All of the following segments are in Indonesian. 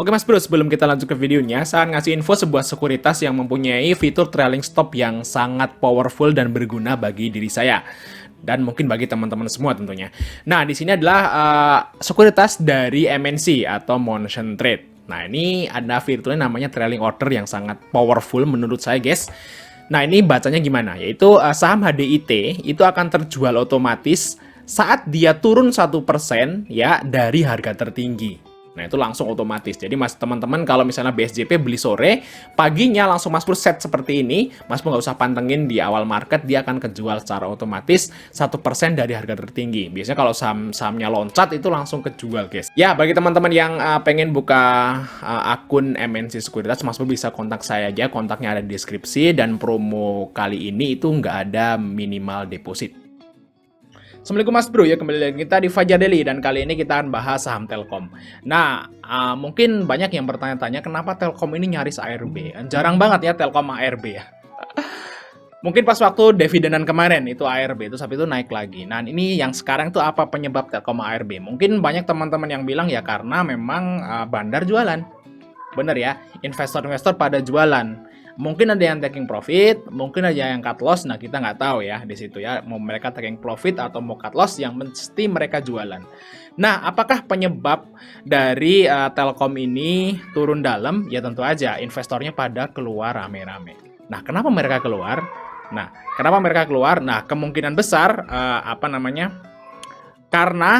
Oke Mas Bro, sebelum kita lanjut ke videonya, saya ngasih info sebuah sekuritas yang mempunyai fitur trailing stop yang sangat powerful dan berguna bagi diri saya. Dan mungkin bagi teman-teman semua tentunya. Nah, di sini adalah sekuritas dari MNC atau Motion Trade. Nah, ini ada fiturnya namanya trailing order yang sangat powerful menurut saya guys. Nah, ini bacanya gimana? Yaitu saham HDIT itu akan terjual otomatis saat dia turun 1% ya dari harga tertinggi. Nah, itu langsung otomatis. Jadi Mas teman-teman kalau misalnya BSJP beli sore, paginya langsung Mas Pur set seperti ini, Mas Pur nggak usah pantengin di awal market, dia akan kejual secara otomatis 1% dari harga tertinggi. Biasanya kalau saham-sahamnya loncat itu langsung kejual, guys. Ya, bagi teman-teman yang pengen buka akun MNC Sekuritas, Mas Pur bisa kontak saya aja, kontaknya ada di deskripsi, dan promo kali ini itu nggak ada minimal deposit. Assalamualaikum Mas Bro, ya kembali lagi kita di Fajar Daily dan kali ini kita akan bahas saham Telkom. Nah, mungkin banyak yang bertanya-tanya kenapa Telkom ini nyaris ARB. Jarang banget ya Telkom ARB ya. Mungkin pas waktu dividenan kemarin itu ARB, terus habis itu naik lagi. Nah, ini yang sekarang itu apa penyebab Telkom ARB? Mungkin banyak teman-teman yang bilang ya karena memang bandar jualan. Bener ya, investor-investor pada jualan. Mungkin ada yang taking profit, mungkin ada yang cut loss. Nah, kita nggak tahu ya di situ ya, mau mereka taking profit atau mau cut loss, yang mesti mereka jualan. Nah, apakah penyebab dari Telkom ini turun dalam? Ya tentu aja investornya pada keluar rame-rame. Nah, kenapa mereka keluar? Nah, kemungkinan besar karena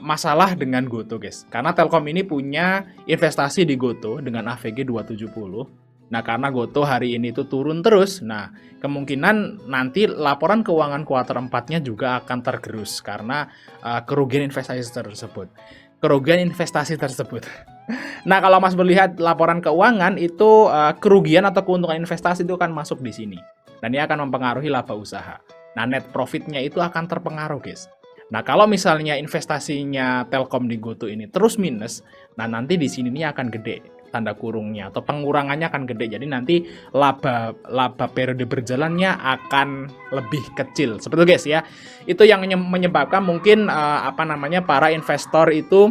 masalah dengan GoTo, guys. Karena Telkom ini punya investasi di GoTo dengan AVG 270. Nah, karena GoTo hari ini itu turun terus, nah kemungkinan nanti laporan keuangan kuartal 4-nya juga akan tergerus karena kerugian investasi tersebut. Nah, kalau Mas melihat laporan keuangan itu kerugian atau keuntungan investasi itu akan masuk di sini. Dan ini akan mempengaruhi laba usaha. Nah, net profitnya itu akan terpengaruh, guys. Nah, kalau misalnya investasinya Telkom di GoTo ini terus minus, nah nanti di sini ini akan gede tanda kurungnya atau pengurangannya akan gede. Jadi nanti laba periode berjalannya akan lebih kecil. Seperti itu guys ya. Itu yang menyebabkan mungkin para investor itu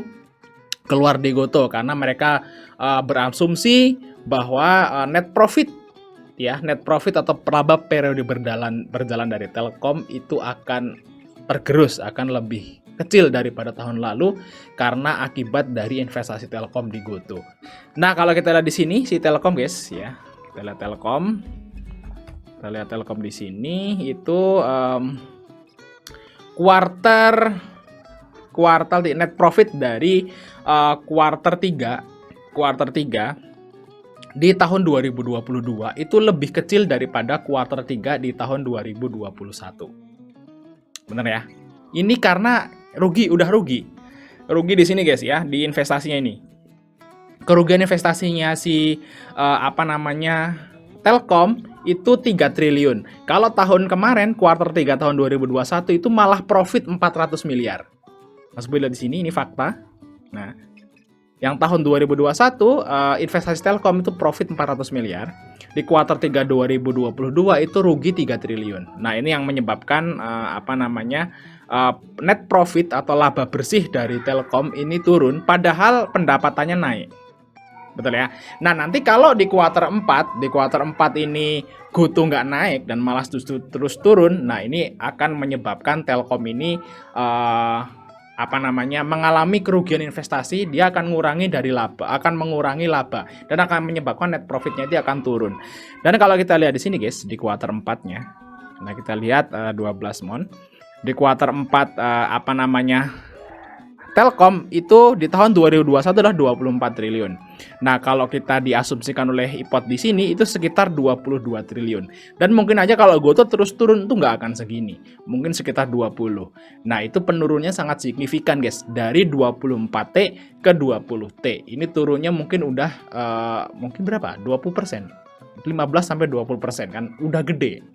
keluar di GoTo karena mereka berasumsi bahwa net profit atau laba periode berjalan dari Telkom itu akan tergerus, akan lebih kecil daripada tahun lalu karena akibat dari investasi Telkom di GoTo. Nah, kalau kita lihat di sini si Telkom guys ya. Kita lihat Telkom di sini itu kuartal net profit dari kuartal 3 di tahun 2022 itu lebih kecil daripada kuartal 3 di tahun 2021. Bener ya? Ini karena rugi di sini guys ya, di investasinya ini. Kerugian investasinya si Telkom itu 3 triliun. Kalau tahun kemarin kuartal 3 tahun 2021 itu malah profit 400 miliar. Mas boleh lihat di sini, ini fakta. Nah, yang tahun 2021 investasi Telkom itu profit 400 miliar. Di kuartal 3 2022 itu rugi 3 triliun. Nah, ini yang menyebabkan net profit atau laba bersih dari Telkom ini turun padahal pendapatannya naik. Betul ya. Nah, nanti kalau di kuartal 4 ini GoTo nggak naik dan malah terus turun, nah ini akan menyebabkan Telkom ini mengalami kerugian investasi, dia akan mengurangi laba dan akan menyebabkan net profitnya itu akan turun. Dan kalau kita lihat di sini guys, di kuartal 4-nya. Nah, kita lihat 12 mon. Di kuartal 4 Telkom itu di tahun 2021 adalah 24 triliun. Nah, kalau kita diasumsikan oleh IPOT di sini itu sekitar 22 triliun. Dan mungkin aja kalau GoTo terus turun itu nggak akan segini. Mungkin sekitar 20. Nah, itu penurunnya sangat signifikan guys. Dari 24T ke 20T. Ini turunnya mungkin udah mungkin berapa? 20%. 15-20% kan udah gede.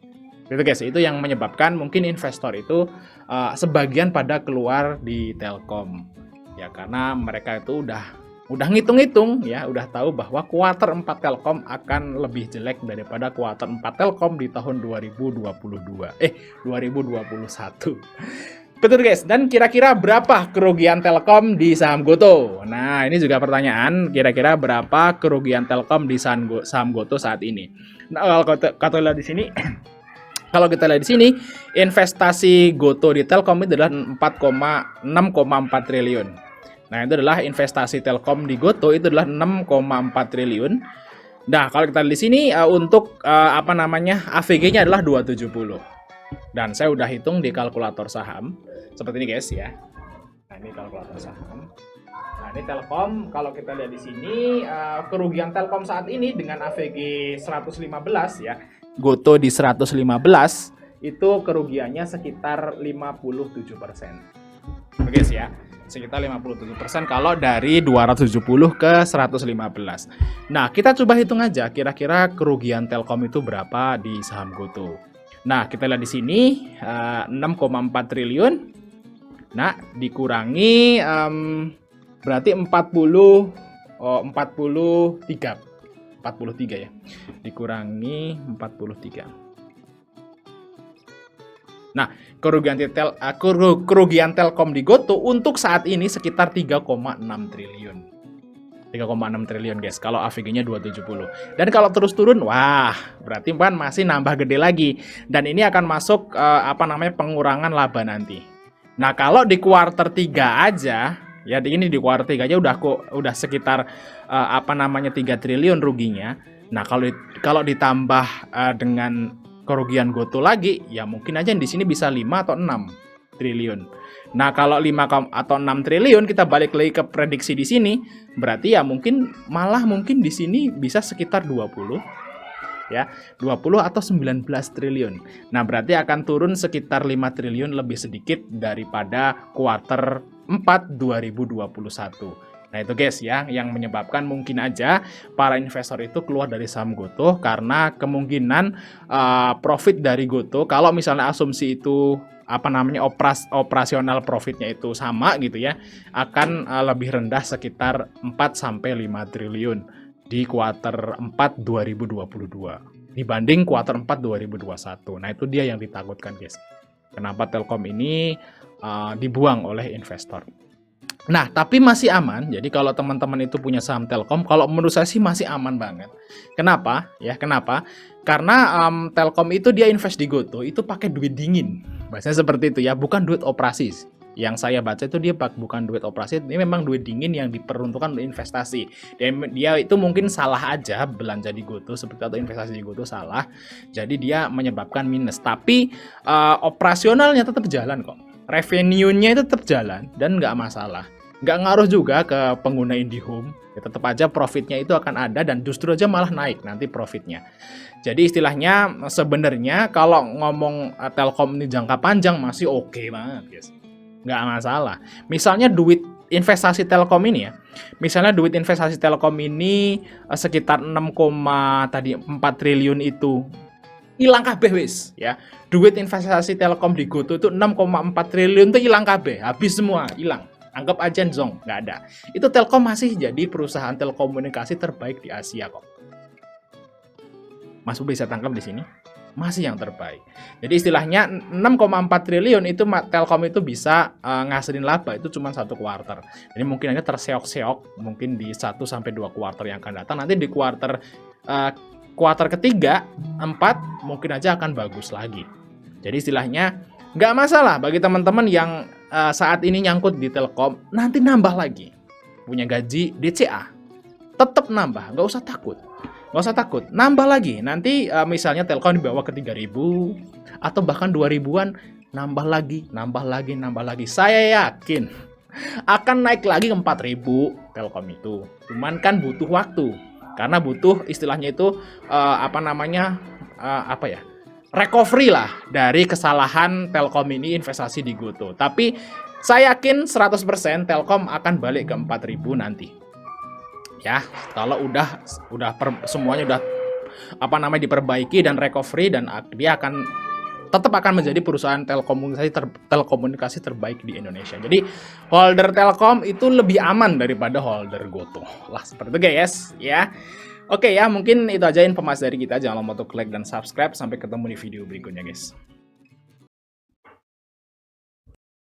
Gitu guys, itu yang menyebabkan mungkin investor itu sebagian pada keluar di Telkom. Ya karena mereka itu udah ngitung-ngitung ya, udah tahu bahwa kuartal 4 Telkom akan lebih jelek daripada kuartal 4 Telkom di tahun 2021. Betul guys, dan kira-kira berapa kerugian Telkom di saham Goto? Nah, ini juga pertanyaan, kira-kira berapa kerugian Telkom di saham Goto saat ini? Nah, kalau kita lihat di sini, kalau kita lihat di sini, investasi Goto di Telkom itu adalah 6,4 triliun. Nah, itu adalah investasi Telkom di Goto itu adalah 6,4 triliun. Nah, kalau kita lihat di sini untuk AVG-nya adalah 270. Dan saya udah hitung di kalkulator saham seperti ini guys ya. Nah, ini kalkulator saham. Nah, ini Telkom, kalau kita lihat di sini kerugian Telkom saat ini dengan AVG 115 ya. Goto di 115 itu kerugiannya sekitar 57%. Oke guys ya. Sekitar 57% kalau dari 270 ke 115. Nah, kita coba hitung aja kira-kira kerugian Telkom itu berapa di saham Goto. Nah, kita lihat di sini 6,4 triliun. Nah, dikurangi berarti 43 ya. Dikurangi 43. Nah, kerugian Telkom di Goto untuk saat ini sekitar 3,6 triliun. 3,6 triliun guys, kalau AVG-nya 270. Dan kalau terus turun, wah, berarti kan masih nambah gede lagi. Dan ini akan masuk pengurangan laba nanti. Nah, kalau di kuarter 3 aja, ya ini di kuarter 3 aja udah sekitar 3 triliun ruginya. Nah, kalau ditambah dengan kerugian Goto lagi, ya mungkin aja di sini bisa 5 atau 6 triliun. Nah, kalau 5 atau 6 triliun kita balik lagi ke prediksi di sini, berarti ya mungkin di sini bisa sekitar 20 ya, 20 atau 19 triliun. Nah, berarti akan turun sekitar 5 triliun lebih sedikit daripada kuarter 4 2021. Nah, itu guys ya, yang menyebabkan mungkin aja para investor itu keluar dari saham Goto karena kemungkinan profit dari Goto, kalau misalnya asumsi itu operasional profitnya itu sama gitu ya, akan lebih rendah sekitar 4-5 triliun di kuarter 4 2022 dibanding kuarter 4 2021. Nah, itu dia yang ditakutkan guys. Kenapa Telkom ini dibuang oleh investor. Nah, tapi masih aman. Jadi kalau teman-teman itu punya saham Telkom, kalau menurut saya sih masih aman banget. Kenapa? Ya, kenapa? Karena Telkom itu dia invest di Goto itu pakai duit dingin. Bahasanya seperti itu ya, bukan duit operasi. Yang saya baca itu dia bukan duit operasi, ini memang duit dingin yang diperuntukkan untuk investasi. Dan dia itu mungkin salah aja belanja di Goto seperti atau investasi di Goto salah. Jadi dia menyebabkan minus. Tapi operasionalnya tetap jalan kok. Revenue-nya itu tetap jalan dan nggak masalah. Nggak ngaruh juga ke pengguna IndiHome. Ya, tetap aja profitnya itu akan ada dan justru aja malah naik nanti profitnya. Jadi istilahnya sebenarnya kalau ngomong Telkom ini jangka panjang masih oke banget guys. Nggak masalah. Misalnya duit investasi Telkom ini ya. Misalnya duit investasi Telkom ini sekitar 4 triliun itu hilang kabeh wis ya. Duit investasi Telkom di Goto itu 6,4 triliun itu hilang kabeh, habis semua, hilang. Anggap aja zong, nggak ada. Itu Telkom masih jadi perusahaan telekomunikasi terbaik di Asia kok. Mas bisa tangkap di sini, masih yang terbaik. Jadi istilahnya 6,4 triliun itu Telkom itu bisa ngasilin laba itu cuma 1 kuarter. Jadi mungkin aja terseok-seok mungkin di 1-2 kuarter yang akan datang. Nanti di kuarter ketiga, 4 mungkin aja akan bagus lagi. Jadi istilahnya nggak masalah bagi teman-teman yang saat ini nyangkut di Telkom, nanti nambah lagi. Punya gaji DCA, tetap nambah, nggak usah takut. Nggak usah takut, nambah lagi. Nanti misalnya Telkom dibawa ke 3.000 atau bahkan 2.000-an, nambah lagi. Saya yakin akan naik lagi ke 4.000 Telkom itu. Cuman kan butuh waktu. Karena butuh istilahnya itu recovery lah dari kesalahan Telkom ini investasi di Goto. Tapi saya yakin 100% Telkom akan balik ke 4.000 nanti. Ya, kalau semuanya udah diperbaiki dan recovery, dan dia tetap akan menjadi perusahaan telekomunikasi terbaik di Indonesia. Jadi holder Telkom itu lebih aman daripada holder Goto. Lah seperti itu guys ya. Oke ya, mungkin itu aja informasi dari kita. Jangan lupa untuk like dan subscribe. Sampai ketemu di video berikutnya guys.